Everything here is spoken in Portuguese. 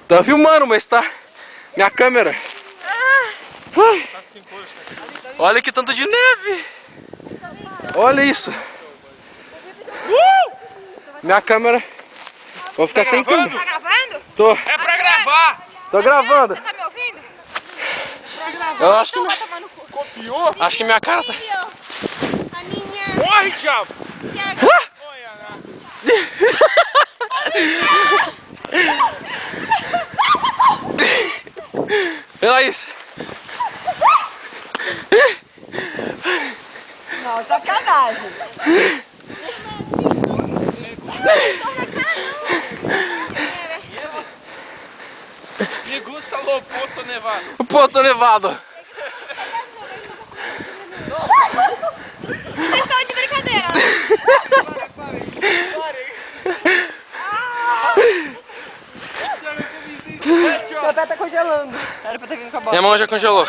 Tá filmando, mas tá... Minha câmera. Ai. Olha que tanto de neve. Olha isso. Minha câmera. Vou ficar sem câmera. Tá gravando? Tô. É pra gravar! Tô gravando. Você tá me ouvindo? Eu acho que... Vai tomar no cu. Copiou? Acho que minha cara tá... Aninha. Corre, diabo! Olha lá. Olha isso. Não, sacanagem. Degusta o Porto Nevado. Pô, tô levado. Vocês estão de brincadeira, né? Meu pé tá congelando. Era pra ter vindo com a bola. Minha mão já congelou.